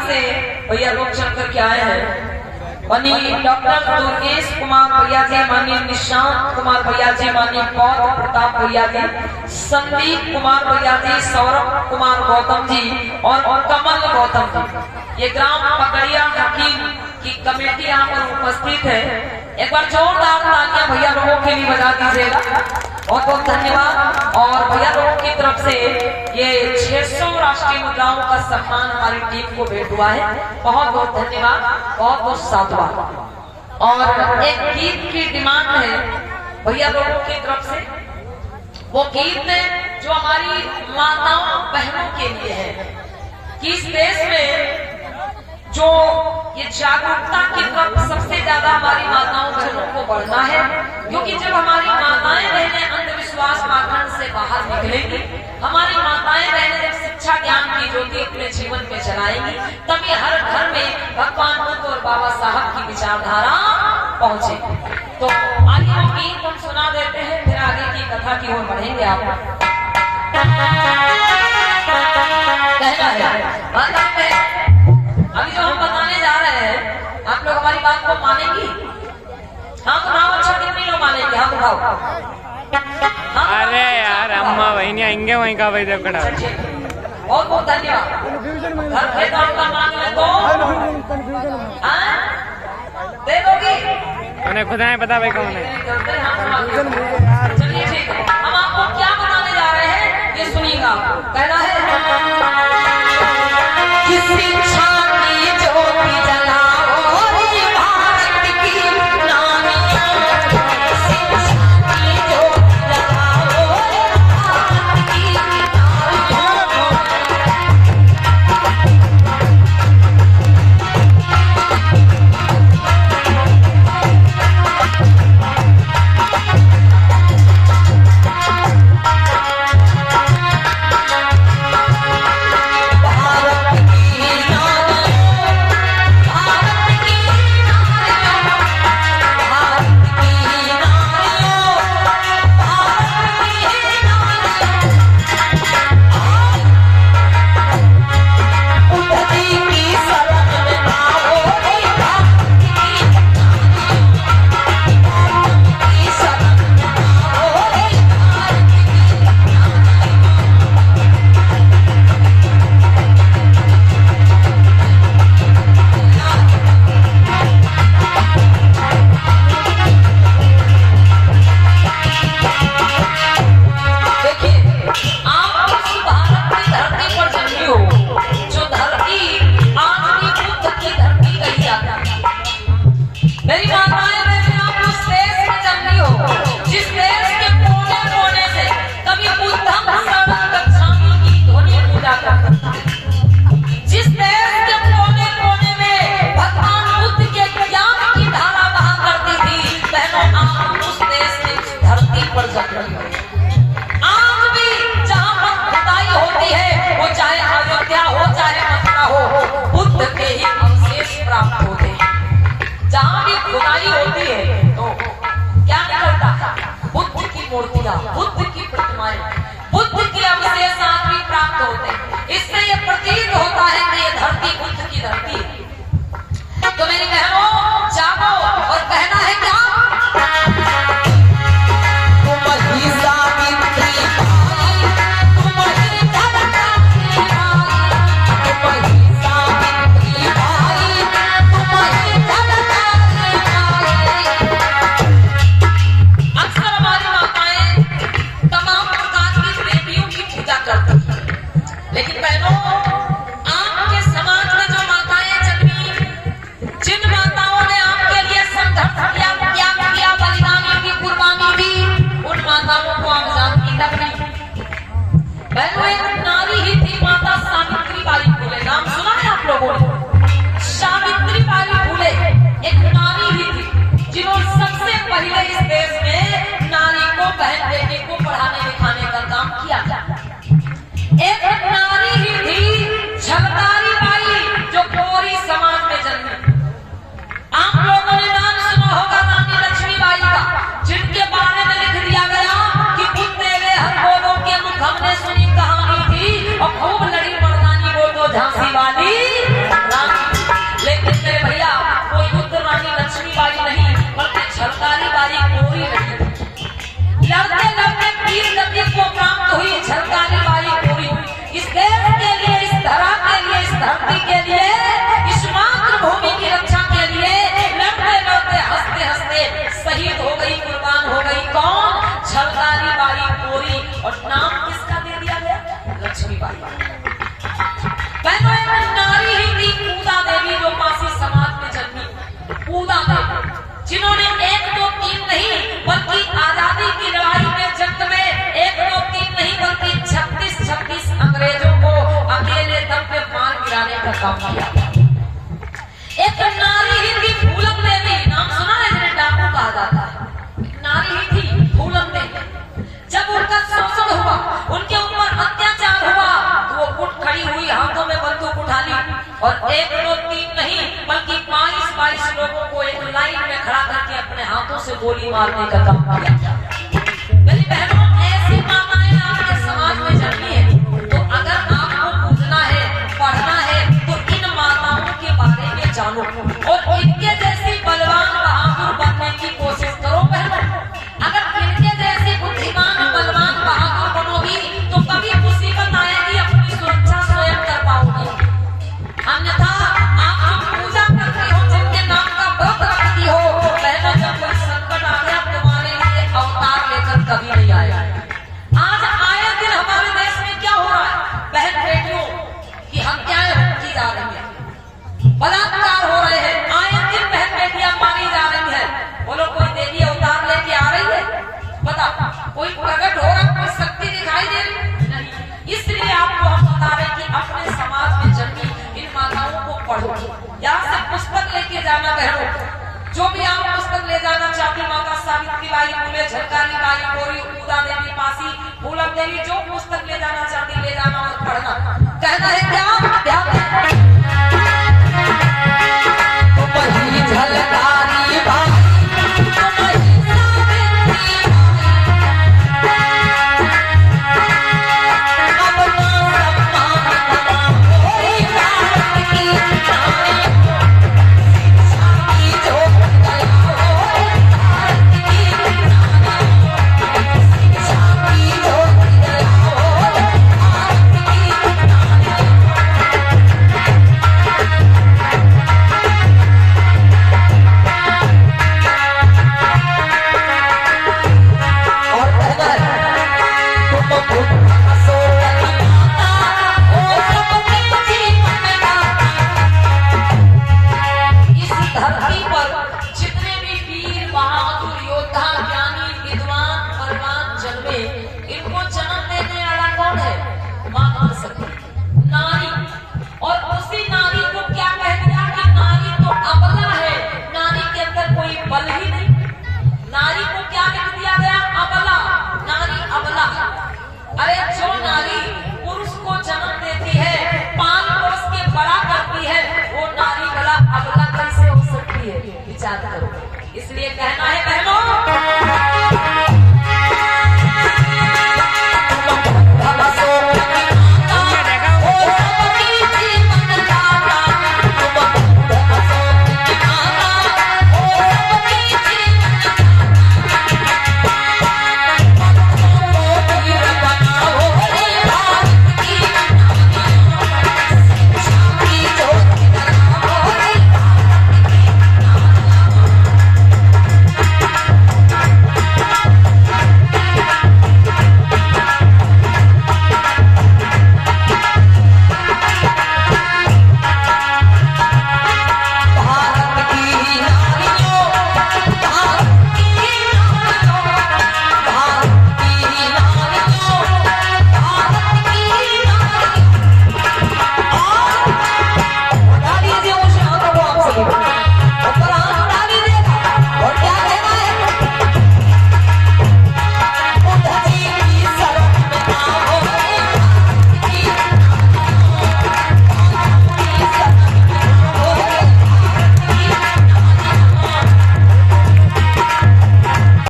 से भैया लोग चल करके आए हैं। माननीय डॉक्टर दुर्गेश कुमार भैया जी, माननीय निशांत कुमार भैया जी, माननीय पौध प्रताप भैया जी, संदीप कुमार भैया जी, सौरभ कुमार गौतम जी और कमल गौतम जी। ये ग्राम पकड़िया हकीम की कमेटी यहाँ पर उपस्थित है। एक बार जोरदार तालियां भैया लोगों के लिए बजा दीजिएगा। बहुत बहुत धन्यवाद। और भैया लोगों की तरफ से ये 600 राष्ट्रीय मुद्राओं का सम्मान हमारी टीम को भेंट हुआ है। बहुत बहुत धन्यवाद, बहुत बहुत साधुवाद। और एक गीत की डिमांड है भैया लोगों की तरफ से। वो गीत जो हमारी माताओं बहनों के लिए है कि इस देश में जो ये जागरूकता की तरफ सबसे ज्यादा हमारी माताओं बहनों को बढ़ना है। क्योंकि जब हमारी माताएं बहनें अंधविश्वास माखंड से बाहर निकलेंगी, हमारी माताएं बहनें जब शिक्षा ज्ञान की ज्योति अपने जीवन में जलाएंगी, तभी हर घर में भगवान बुद्ध और बाबा साहब की विचारधारा पहुंचेगी। तो आगे वो गीत हम सुना देते हैं, फिर आगे की कथा की ओर बढ़ेंगे। आप अभी जो हम बताने जा रहे हैं, आप लोग हमारी बात को मानेंगी? हाँ तो उठाओ। अच्छा, कितने लोग मानेंगे? हाँ उठाओ। अरे यार अम्मा बहनी आएंगे वहीं का भाई देव कड़ा। बहुत बहुत धन्यवाद। घर के काम का मांग ले तो दे दोगी? उन्हें खुद नहीं पता भाई कौन है। चलिए ठीक है, हम आपको क्या बताने जा रहे हैं ये सुनिएगा। कहना है शिक्षा की ज्योति जलाओ रे भारत की नानियों, शिक्षा की ज्योति जलाओ रे भारत की नानियों। भारत की काम किया। एक नारी ही थी फूलन देवी, नाम सुना है जिन्हें डाकू कहा जाता है। एक नारी ही थी फूलन देवी। जब उनका शोषण हुआ, उनके ऊपर अत्याचार हुआ, तो वो उठ खड़ी हुई, हाथों में बंदूक उठा ली और एक दो तीन नहीं बल्कि 22 लोगों को एक लाइन में खड़ा करके अपने हाथों से गोली मारने का काम किया। मेरी बहनों, ऐसी माताएं आपके समाज में जन्मी है, तो अगर आपको पूछना है, पढ़ना है, तो इन माताओं के बारे में जानो और इनके जैसी बलवान बहादुर बनने की कोशिश करो। बहनों, अगर इनके जैसी बुद्धिमान बलवान बहादुर बनोगी तो कभी मुसीबत आएगी अपनी सुरक्षा स्वयं कर पाओगी। अन्यथा आप जो पूजा करती हो, जिनके नाम का व्रत रखती हो, बहनों जब कोई संकट आ गया तुम्हारे लिए अवतार लेकर कभी नहीं आया। आज आए दिन हमारे देश में क्या हो रहा है, बहन बेटियों की हत्याएं की जा रही है, बलात्कार हो रहे हैं, आए दिन बहन बेटियां मारी जा रही है। बोलो कोई देवी अवतार लेके आ रही है? बता, कोई प्रकट हो रहा, कोई शक्ति दिखाई दे रही नहीं। इसलिए आपको हम बता रहे कि अपने समाज में जन्मी इन माताओं को पढ़ो। यहाँ से पुस्तक लेके जाना बहनों, जो भी आप पुस्तक ले जाना चाहती, माता सावित्रीबाई फुले, झलकारी बाई, गौरी, उदा देवी पासी, फूलन देवी, जो पुस्तक ले जाना चाहती ले जाना और पढ़ना। कहना है क्या? झलकारी बाई, इसलिए कहना है